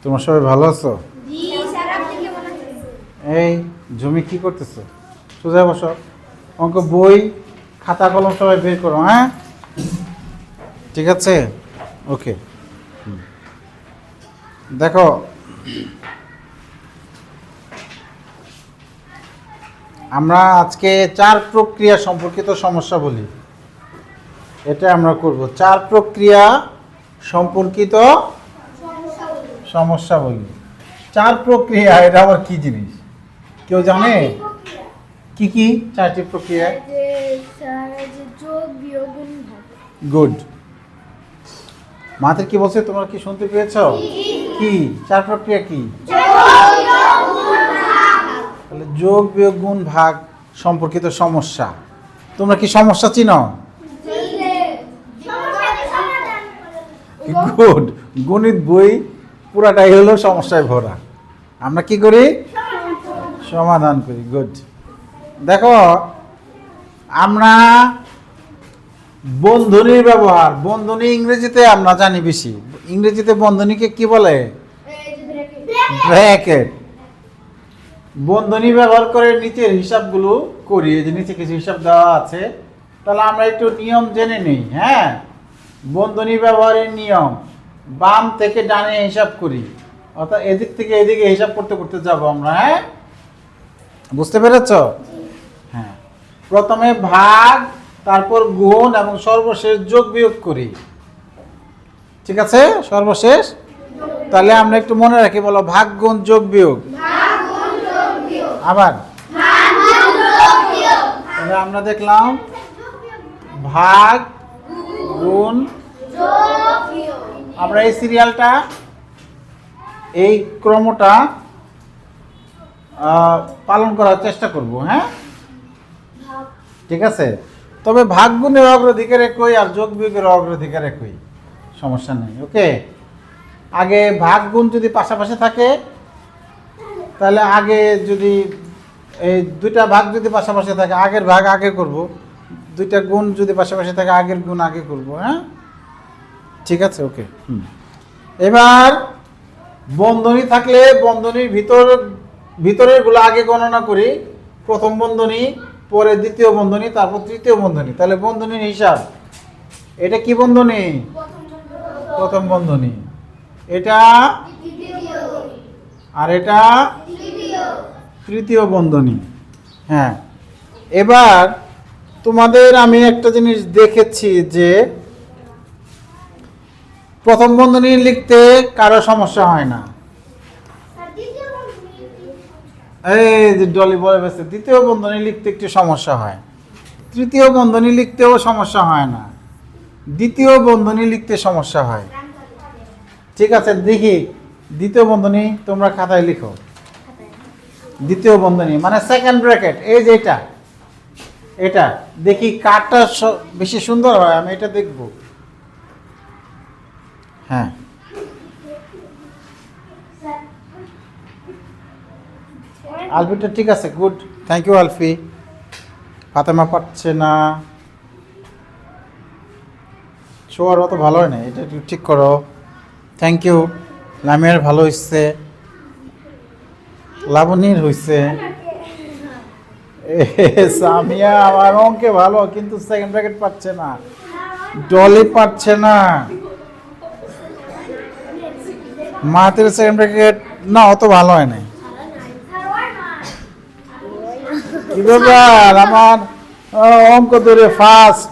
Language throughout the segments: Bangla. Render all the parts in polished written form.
তোমার সবাই ভালো আছো? জি স্যার, আপনি কেমন আছেন? এই জমি কি করতেছো? সোজা বসো। অঙ্ক বই খাতা কলম সবাই বের করো, হ্যাঁ? ঠিক আছে, ওকে। দেখো, আমরা আজকে 4 প্রক্রিয়া সম্পর্কিত সমস্যা বলি। এটা আমরা করব 4 প্রক্রিয়া সম্পর্কিত সমস্যা বলি। 4 প্রক্রিয়া, এটা আবার কি জিনিস কেউ জানে? কি কি 4টি প্রক্রিয়া? যে স্যার যে যোগ বিয়োগ গুণ ভাগ। গুড। মাত্র কি বলছে, তোমরা কি শুনতে পেয়েছো? কি 4 প্রক্রিয়া কি? তাহলে যোগ বিয়োগ গুণ ভাগ সম্পর্কিত সমস্যা। তোমরা কি সমস্যা চিনো? গুড। গণিত বই পুরাটাই হলো সমস্যায় ভরা। আমরা কি করি? সমাধান করি। গুড। দেখো, আমরা বন্ধনীর ব্যবহার, বন্ধনী ইংরেজিতে আমরা জানি বেশি। ইংরেজিতে বন্ধনীকে কি বলে? ব্র্যাকেট। বন্ধনী ব্যবহার করে নিচের হিসাবগুলো করি। এই যে নিচে কিছু হিসাব দেওয়া আছে, তাহলে আমরা একটু নিয়ম জেনে নিই। হ্যাঁ, বন্ধনী ব্যবহারের নিয়ম, বাম থেকে ডানে হিসাব করি, অর্থাৎ এদিক থেকে এদিকে হিসাব করতে করতে যাব আমরা। হ্যাঁ, বুঝতে পেরেছ? হ্যাঁ, প্রথমে ভাগ, তারপর গুণ এবং সর্বশেষ যোগ বিয়োগ করি। ঠিক আছে, সর্বশেষ। তাহলে আমরা একটু মনে রাখি, বলো ভাগ গুণ যোগ বিয়োগ। আবার তাহলে আমরা দেখলাম ভাগ গুণ। আমরা এই সিরিয়ালটা, এই ক্রমটা পালন করার চেষ্টা করব। হ্যাঁ, ঠিক আছে। তবে ভাগ গুণের অগ্রাধিকার একই আর যোগ বিয়োগের অগ্রাধিকার একই, সমস্যা নেই। ওকে, আগে ভাগ গুণ যদি পাশাপাশি থাকে, তাহলে আগে যদি এই দুইটা ভাগ যদি পাশাপাশি থাকে, আগের ভাগ আগে করব, দুইটা গুণ যদি পাশাপাশি থাকে, আগের গুণ আগে করব। হ্যাঁ, ঠিক আছে, ওকে। এবার বন্ধনী থাকলে বন্ধনীর ভিতরের গুলো আগে গণনা করি। প্রথম বন্ধনী, পরে দ্বিতীয় বন্ধনী, তারপর তৃতীয় বন্ধনী। তাহলে বন্ধনীর হিসাব, এটা কি বন্ধনী? প্রথম বন্ধনী। এটা আর এটা তৃতীয় বন্ধনী। হ্যাঁ, এবার তোমাদের আমি একটা জিনিস দেখেছি যে প্রথম বন্ধনী লিখতে কারো সমস্যা হয় না। এই যে ডলি বলে গেছে, দ্বিতীয় বন্ধনী লিখতে একটু সমস্যা হয়, তৃতীয় বন্ধনী লিখতেও সমস্যা হয় না, দ্বিতীয় বন্ধনী লিখতে সমস্যা হয়। ঠিক আছে, দেখি দ্বিতীয় বন্ধনী তোমরা খাতায় লিখো। দ্বিতীয় বন্ধনী মানে সেকেন্ড ব্র্যাকেট, এই যে এটা দেখি কারটা বেশি সুন্দর হয়, আমি এটা দেখব। হ্যাঁ, আলফিটা ঠিক আছে, গুড, থ্যাংক ইউ আলফি। ফাতেমা পাচ্ছে না, ছোয়ার অত ভালো হয় না, এটা একটু ঠিক করো। Thank you. লামিয়ার ভালো হয়েছে, লাবণীর হয়েছে। সামিয়া আমার অঙ্কে ভালো, কিন্তু সেকেন্ড ব্র্যাকেট পাচ্ছে না। ডলি পাচ্ছে না, মাতের সেকেন্ড ব্র্যাকেট না অত ভালো হয় নাই। কি ব্যাপার, আমার অঙ্ক ধরে ফার্স্ট,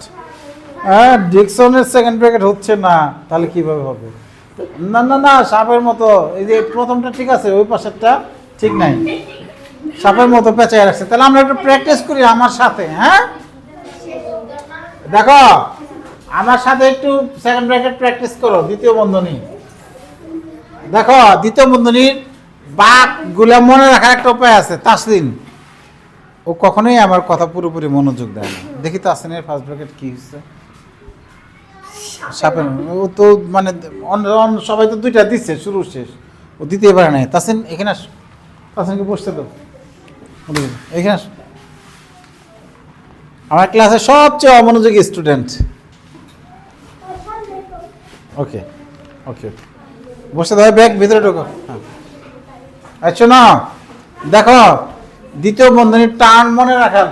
হ্যাঁ, ডিকসনের সেকেন্ড ব্র্যাকেট হচ্ছে না, তাহলে কিভাবে হবে? না না না, সাপের মতো। এই যে প্রথমটা ঠিক আছে, ওই পাশেরটা ঠিক নাই, সাপের মতো পেঁচায় রাখছে। তাহলে আমরা একটু প্র্যাকটিস করি আমার সাথে। হ্যাঁ, দেখো আমার সাথে একটু সেকেন্ড ব্র্যাকেট প্র্যাকটিস করো। দ্বিতীয় বন্ধনী দেখো, দ্বিতীয় বন্ধনীর বাকগুলো মনে রাখার একটা উপায় আছে। তাসলিন ও কখনোই আমার কথা পুরোপুরি মনোযোগ দেয় না। দেখি তাসলিনের ফার্স্ট ব্র্যাকেট কি হচ্ছে। সাপের, ও তো মানে সবাই তো দুইটা দিচ্ছে, শুরু শেষ, ও দিতে পারে নাই। তাসলিন এখানে আস, তাসলিনকে বসতে দাও, এখানে আস। আমার ক্লাসের সবচেয়ে অমনোযোগী স্টুডেন্ট। ওকে ওকে, বসে ধরে ব্যাগ ভিতরে ঢোকো। হ্যাঁ। আচ্ছা না, দেখো দ্বিতীয় বন্ধনীর টান মনে রাখার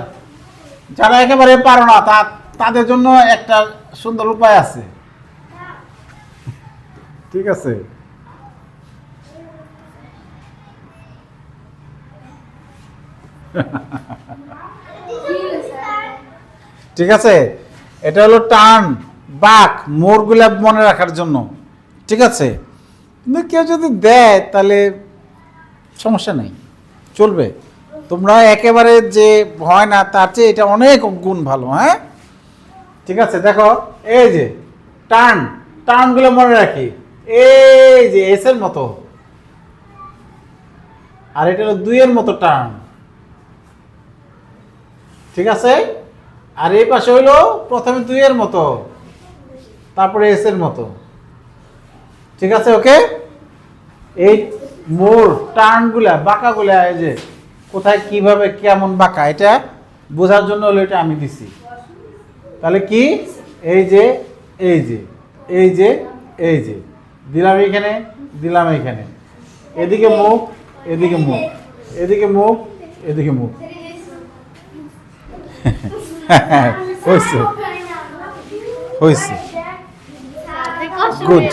যারা একেবারে পারো না তাদের জন্য একটা সুন্দর উপায় আছে। ঠিক আছে, ঠিক আছে, এটা হলো টান বাঁক মোড়গুলা মনে রাখার জন্য। ঠিক আছে, কিন্তু কেউ যদি দেয় তাহলে সমস্যা নেই, চলবে। তোমরা একেবারে যে হয় না তার চেয়ে এটা অনেক গুণ ভালো। হ্যাঁ, ঠিক আছে, দেখো এই যে টান, টানগুলো মনে রাখি, এই যে এস এর মতো, আর এটা হলো 2 এর মতো টান। ঠিক আছে, আর এই পাশে হইলো প্রথমে 2 এর মতো, তারপরে এস এর মতো। ঠিক আছে, ওকে। এই মোড় টার্নগুলা বাঁকাগুলা এই যে কোথায় কিভাবে কেমন বাঁকা এটা বোঝার জন্য হলো এটা আমি দিছি। তাহলে কি, এই যে এই যে এই যে এই যে দিলাম এইখানে, দিলাম এইখানে, এদিকে মুখ, এদিকে মুখ, এদিকে মুখ, এদিকে মুখ। হয়েছে, হয়েছে, গুড।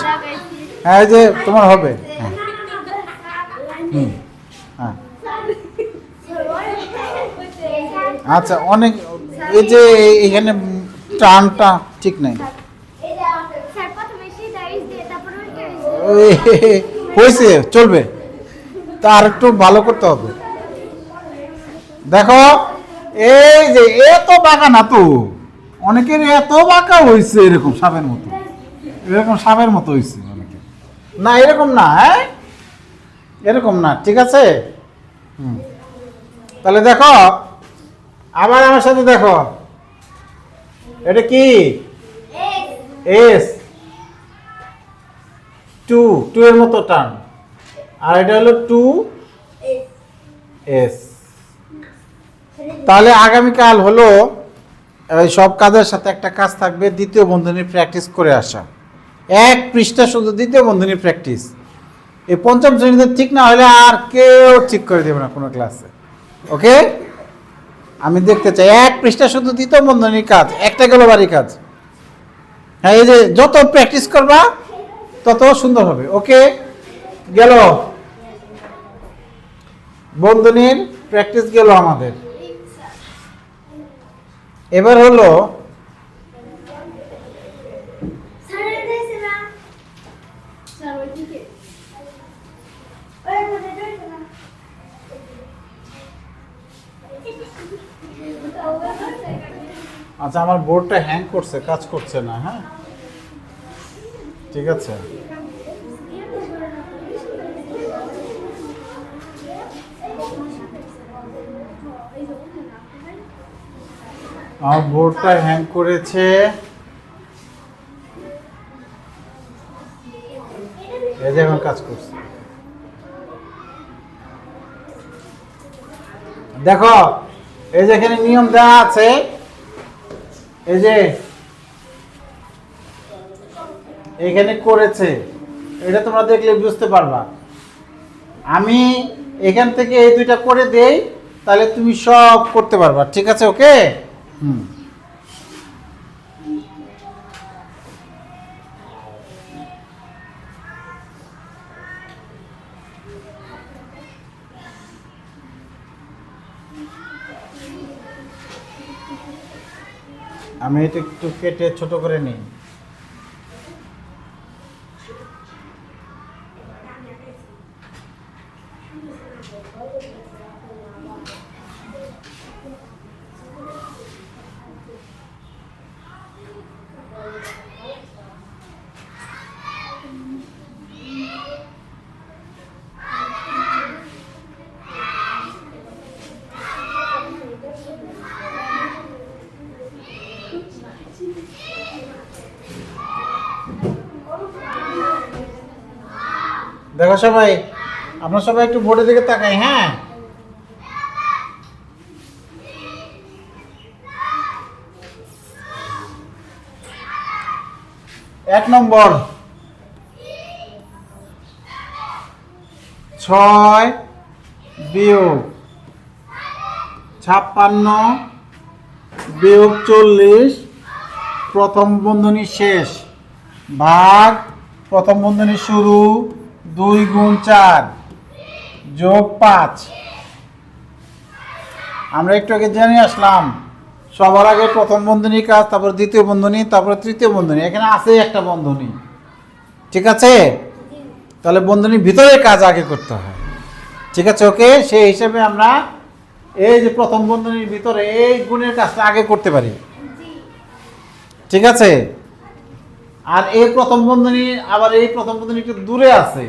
হ্যাঁ, এই যে তোমার হবে। হ্যাঁ, হুম, হ্যাঁ, আচ্ছা, অনেক এই যে এখানে টানটা ঠিক নাই। হয়েছে, চলবে, তা আর একটু ভালো করতে হবে। দেখো এই যে এত বাঁকা না তো, অনেকের এত বাঁকা হয়েছে এরকম সাপের মতো, এরকম সাপের মতো হয়েছে অনেকে। না এরকম না, হ্যাঁ এরকম না, ঠিক আছে। হুম, তাহলে দেখো আবার আমার সাথে দেখো, এটা কি, এস, 2 এর মতো টান, আর এটা হলো 2 এস। তাহলে আগামীকাল হলো এই সব কাজের সাথে একটা কাজ থাকবে, দ্বিতীয় বন্ধনীর প্র্যাকটিস করে আসা। 1 পৃষ্ঠা শুধু দ্বিতীয় বন্ধনীর প্র্যাকটিস। এই পঞ্চম শ্রেণীতে ঠিক না হলে আর কেউ ঠিক করে দেবে না কোনো ক্লাসে। ওকে, আমি দেখতে চাই 1 পৃষ্ঠা শুধু দ্বিতীয় বন্ধনীর কাজ, একটা গেল বাড়ি কাজ। হ্যাঁ, এই যে যত প্র্যাকটিস করবা তত সুন্দর হবে। ওকে, গেল বন্ধনীর প্র্যাকটিস গেল আমাদের। এবার হলো আচ্ছা, আমার বোর্ডটা হ্যাং করছে, কাজ করছে না। হ্যাঁ, ঠিক আছে, আমার বোর্ডটা হ্যাং করেছে। এই যে এখন কাজ করছে। দেখো এই যে এখানে নিয়ম দেওয়া আছে, এই যে এখানে করেছে, এটা তোমরা দেখলে বুঝতে পারবা। আমি এখান থেকে এই 2টা করে দেই, তাহলে তুমি সব করতে পারবা। ঠিক আছে, ওকে। হুম, আমি এটা একটু কেটে ছোট করে নিই। দেখো সবাই, আমরা সবাই একটু বোর্ডের দিকে তাকাই। হ্যাঁ, এক নম্বর 6 বিয়োগ 56 বিয়োগ 40 প্রথম বন্ধনী শেষ ভাগ প্রথম বন্ধনী শুরু 2 গুণ 4 যোগ 5। আমরা একটু আগে জেনে আসলাম সবার আগে প্রথম বন্ধনী কাজ, তারপর দ্বিতীয় বন্ধনী, তারপর তৃতীয় বন্ধনী। এখানে আছে একটা বন্ধনী, ঠিক আছে? তাহলে বন্ধনীর ভিতরে কাজ আগে করতে হয়, ঠিক আছে? ওকে, সেই হিসেবে আমরা এই যে প্রথম বন্ধনীর ভিতরে এই গুণের কাজটা আগে করতে পারি, ঠিক আছে? আর এই প্রথম বন্ধনী আবার এই প্রথম বন্ধনী একটু দূরে আছে,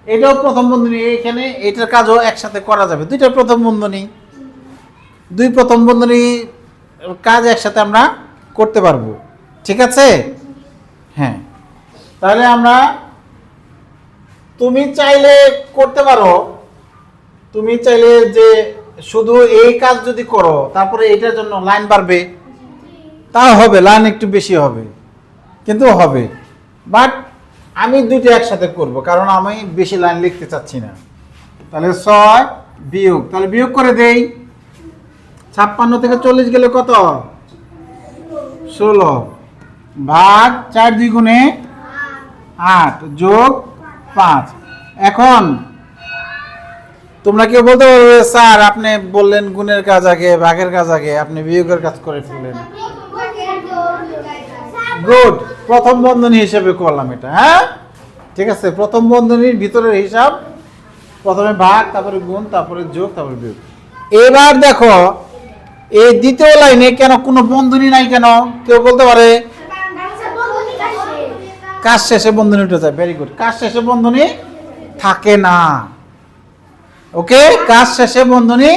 এটাও প্রথম বন্ধনী, এইখানে এটার কাজও একসাথে করা যাবে। দুইটা প্রথম বন্ধনী, দুই প্রথম বন্ধনী কাজ একসাথে আমরা করতে পারবো, ঠিক আছে? হ্যাঁ, তাহলে আমরা তুমি চাইলে করতে পারো, তুমি চাইলে যে শুধু এই কাজ যদি করো তারপরে এটার জন্য লাইন বাড়বে, তা হবে, লাইন একটু বেশি হবে কিন্তু হবে। বাট আমি দুইটা একসাথে করব কারণ আমি বেশি লাইন লিখতে চাচ্ছি না। তাহলে 6 বিয়োগ, তাহলে বিয়োগ করে দেই। 56 থেকে 40 গেলে কত? 16 ভাগ 4 2 গুণে 8 যোগ 5। এখন তোমরা কেউ বলতে পারবে স্যার আপনি বললেন গুণের কাজ আগে ভাগের কাজ আগে, আপনি বিয়োগের কাজ করে ফেললেন। গুড, প্রথম বন্ধনী হিসেবে করলাম এটা। হ্যাঁ, ঠিক আছে, প্রথম বন্ধনীর ভিতরের হিসাব, প্রথমে ভাগ, তারপরে গুণ, তারপরে যোগ, তারপরে বিয়োগ। এবার দেখো এই দ্বিতীয় লাইনে কেন কোনো বন্ধনী নাই কেন? কেউ বলতে পারে কাজ শেষে বন্ধনী উঠে যায়। ভেরি গুড, কাজ শেষে বন্ধনী থাকে না। ওকে, কাজ শেষে বন্ধনী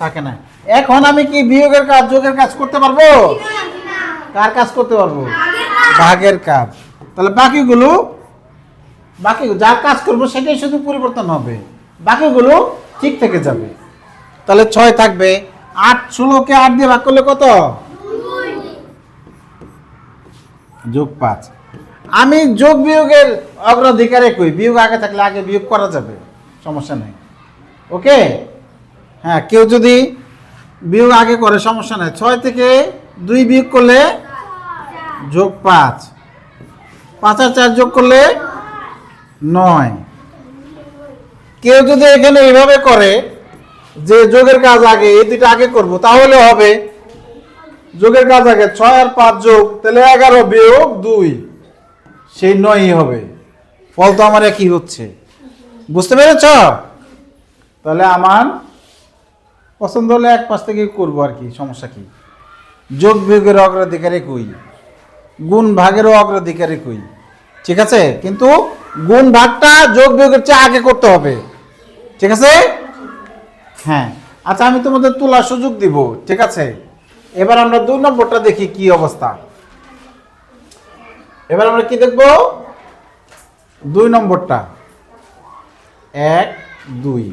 থাকে না। এখন আমি কি বিয়োগের কাজ যোগের কাজ করতে পারবো? কার কাজ করতে পারবো? ভাগের কাজ। তাহলে বাকিগুলো যার কাজ করবো সেটাই শুধু পরিবর্তন হবে, বাকিগুলো ঠিক থেকে যাবে। তাহলে 6 থাকবে, 8 16কে 8 দিয়ে ভাগ করলে কত? যোগ 5। আমি যোগ বিয়োগের অগ্রাধিকারে কই, বিয়োগ আগে থাকলে আগে বিয়োগ করা যাবে, সমস্যা নেই। ওকে, হ্যাঁ, কেউ যদি বিয়োগ আগে করে সমস্যা নেই। 6 থেকে 2 বিয়োগ করলে যোগ 5, 5 আর 4 যোগ করলে 9। কেউ যদি এখানে এইভাবে করে যে যোগের কাজ আগে, এই দুইটা আগে করব, তাহলে হবে যোগের কাজ আগে 6 আর 5 যোগ, তাহলে 11 বিয়োগ 2, সেই 9ই হবে। ফল তো আমার একই হচ্ছে, বুঝতে পেরেছ? তাহলে আমার পছন্দ হলে এক পাশ থেকে করবো আর কি, সমস্যা কি? যোগ বিয়োগের অগ্রাধিকারে কই, গুণ ভাগেরও অগ্রাধিকারে কই, ঠিক আছে? কিন্তু গুণ ভাগটা যোগ বিয়োগের চেয়ে আগে করতে হবে, ঠিক আছে? হ্যাঁ, আচ্ছা, আমি তোমাদের তোলার সুযোগ দিব, ঠিক আছে? এবার আমরা 2 নম্বরটা দেখি কি অবস্থা। এবার আমরা কি দেখব? 2 নম্বরটা 1 2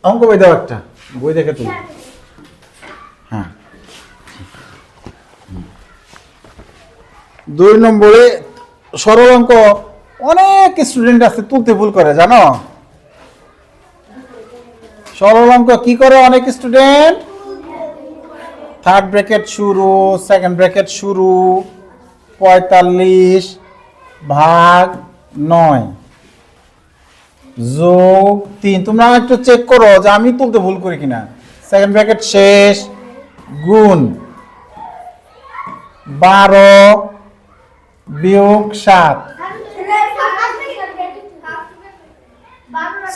অঙ্ক বই দাও, একটা বই দেখে তুমি। হ্যাঁ, 2 নম্বরে সরল অঙ্ক অনেক স্টুডেন্ট আছে তুলতে ভুল করে, জানো? সরল অঙ্ক কি করে অনেক স্টুডেন্ট? থার্ড ব্র্যাকেট শুরু, সেকেন্ড ব্র্যাকেট শুরু, 45 ভাগ 9 যোগ 3। তোমরা একটু চেক করো যে আমি তুলতে ভুল করি কিনা। সেকেন্ড ব্র্যাকেট শেষ, গুণ 12 বিয়োগ 7।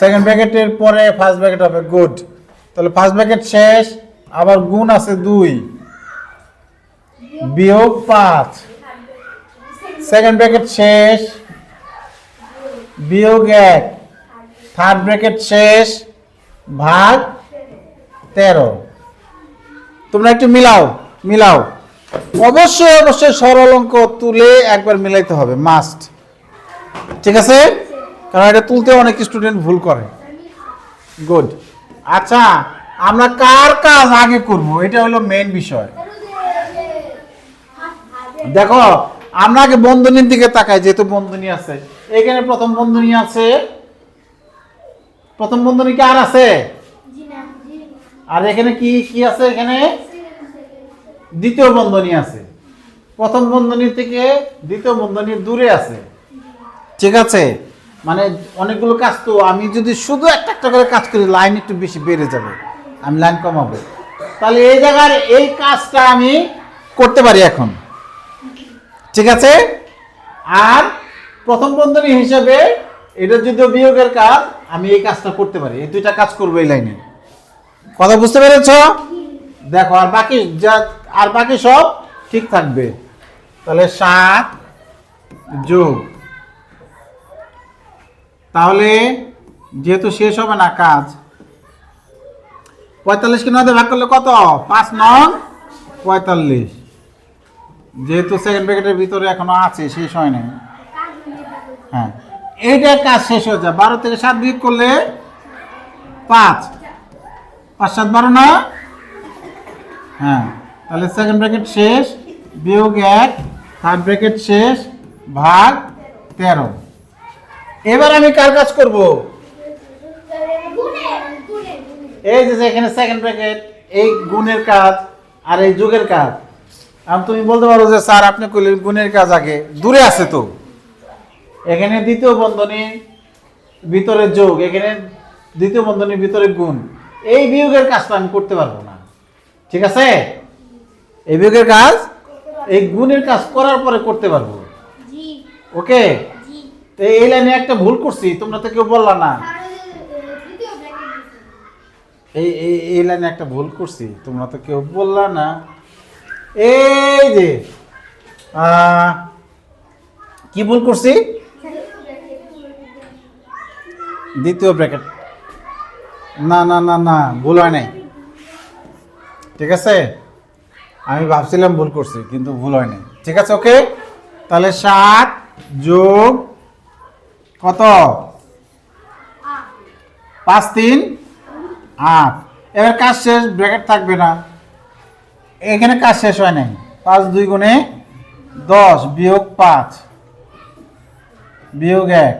সেকেন্ড ব্র্যাকেটের পরে ফার্স্ট ব্র্যাকেট হবে, গুড। তাহলে ফার্স্ট ব্র্যাকেট শেষ, আবার গুণ আছে 2 বিয়োগ 5। সেকেন্ড ব্র্যাকেট শেষ, বিয়োগ 1। থার্ড ব্র্যাকেট শেষ, ভাগ 13। তোমরা একটু মিলাও। অবশ্যই সরল অঙ্ক তুলে একবার মিলাইতে হবে, মাস্ট, ঠিক আছে? কারণ এটা তুলতে অনেক স্টুডেন্ট ভুল করে। গুড। আচ্ছা, আমরা কার কাজ আগে করব, এটা হলো মেইন বিষয়। দেখো, আমরা আগে বন্ধনীর দিকে তাকাই, যেহেতু বন্ধনী আছে। এখানে প্রথম বন্ধনী আছে, প্রথম বন্ধনী কি আর আছে? জি না জি আর এখানে কি কি আছে? এখানে দ্বিতীয় বন্ধনী আছে। প্রথম বন্ধনী থেকে দ্বিতীয় বন্ধনী দূরে আছে, ঠিক আছে? মানে অনেকগুলো কাজ, তো আমি যদি শুধু একটা একটা করে কাজ করি লাইন একটু বেশি বেড়ে যাবে, আমি লাইন কমাবো। তাহলে এই জায়গার এই কাজটা আমি করতে পারি এখন, ঠিক আছে? আর প্রথম বন্ধনী হিসেবে এটা যদি বিয়োগের কাজ, আমি এই কাজটা করতে পারি, এই দুইটা কাজ করবো এই লাইনে। কথা বুঝতে পেরেছ? দেখো আর বাকি আর বাকি সব ঠিক থাকবে। তাহলে 7 যোগ, তাহলে যেহেতু শেষ হবে না কাজ, 45 কে 9 দিয়ে ভাগ করলে কত? 5 9 45। যেহেতু সেকেন্ড ব্র্যাকেটের ভিতরে এখনো আছে, শেষ হয় নাই। হ্যাঁ, এইটার কাজ শেষ হয়ে যায়। 12 থেকে 7 বিয়োগ করলে 5 5 7 12 না? হ্যাঁ, তাহলে সেকেন্ড ব্র্যাকেট শেষ, বিয়োগ 1, থার্ড ব্র্যাকেট শেষ, ভাগ 13। এবার আমি কার কাজ করব? এই যে এখানে সেকেন্ড ব্র্যাকেট, এই গুণের কাজ আর এই যোগের কাজ। আমি তুমি বলতে পারো যে স্যার আপনি কইলেন গুণের কাজ আগে, দূরে আছে তো। এখানে দ্বিতীয় বন্ধনীর ভিতরে যোগ, এখানে দ্বিতীয় বন্ধনীর ভিতরে গুণ। এই বিয়োগের কাজটা আমি করতে পারবো না, ঠিক আছে? এই বিয়োগের কাজ, এই গুণের কাজ করার পরে করতে পারবো। জি ওকে? জি তো এই লাইনে একটা ভুল করছি, তোমরা তো কেউ বললা না। দ্বিতীয় ব্র্যাকেট এই লাইনে একটা ভুল করছি, তোমরা তো কেউ বললা না। এই যে কি ভুল করছি? দ্বিতীয় ব্র্যাকেট, না না না না, ভুল হয় নাই, ঠিক আছে? আমি ভাবছিলাম ভুল করছি, কিন্তু ভুল হয় নাই, ঠিক আছে? ওকে, তাহলে 7 যোগ কত? 5 3 8। এবার কাজ শেষ, ব্র্যাকেট থাকবে না। এখানে কাজ শেষ হয় নাই। 5 2 গুণে 10 বিয়োগ 5 বিয়োগ 1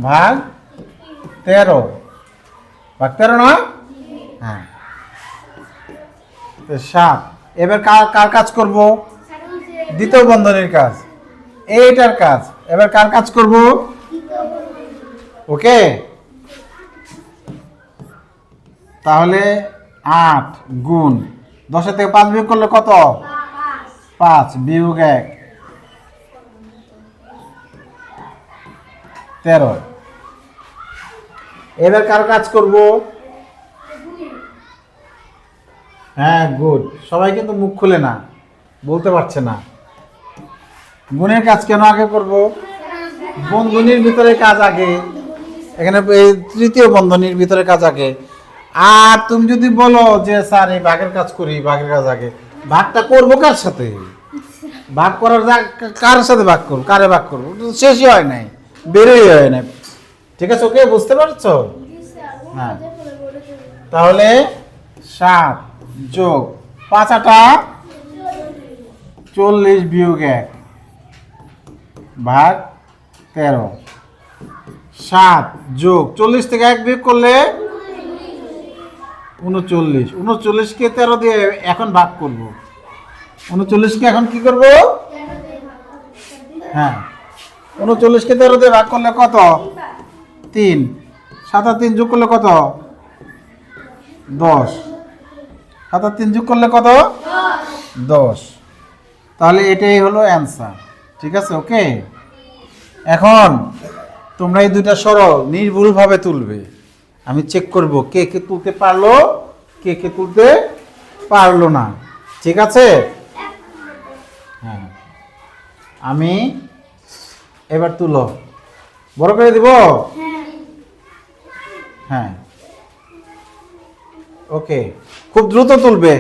ভাগ 13, ভাগ 13 নয়? হ্যাঁ, 7। এবার কার কাজ করব? দ্বিতীয় বন্ধনীর কাজ, এইটার কাজ। এবার কার কাজ করব? ওকে, তাহলে 8 গুণ 10 থেকে 5 বিয়োগ করলে কত? 5 বিয়োগ 1 13। এবার কার কাজ করব? হ্যাঁ, গুড। সবাই কিন্তু মুখ খুলে না, বলতে পারছে না। গুণের কাজ কেন আগে করব? বন্ধনীর ভিতরে কাজ আগে, এখানে এই তৃতীয় বন্ধনীর ভিতরে কাজ আগে। আর তুমি যদি বলো যে স্যার এই ভাগের কাজ করি, ভাগের কাজ আগে, ভাগটা করবো কার সাথে? ভাগ করার কার সাথে ভাগ করবো? কারে ভাগ করবো? শেষই হয় নাই, বেরোই হয় নাই, ঠিক আছে? ওকে, বুঝতে পারছো? হ্যাঁ, তাহলে 7 যোগ 5 8 40 বিয়োগ 1 ভাগ 13। 7 যোগ 40 থেকে 1 বিয়োগ করলে 39। 39 কে 13 দিয়ে এখন ভাগ করব। 39 কে এখন কি করব? হ্যাঁ, 39 কে 13 দিয়ে ভাগ করলে কত? 3। 7 আর 3 যোগ করলে কত? 10। 7 আর 3 যোগ করলে কত? 10। তাহলে এটাই হলো অ্যান্সার, ঠিক আছে? ওকে, এখন তোমরা এই দুইটা সরল নির্ভুলভাবে তুলবে। আমি চেক করব কে কে তুলতে পারলো, কে কে তুলতে পারলো না, ঠিক আছে? হ্যাঁ, আমি এবার তুলো, বড় করে দিব। হ্যাঁ, ওকে, খুব দ্রুত তুলবে।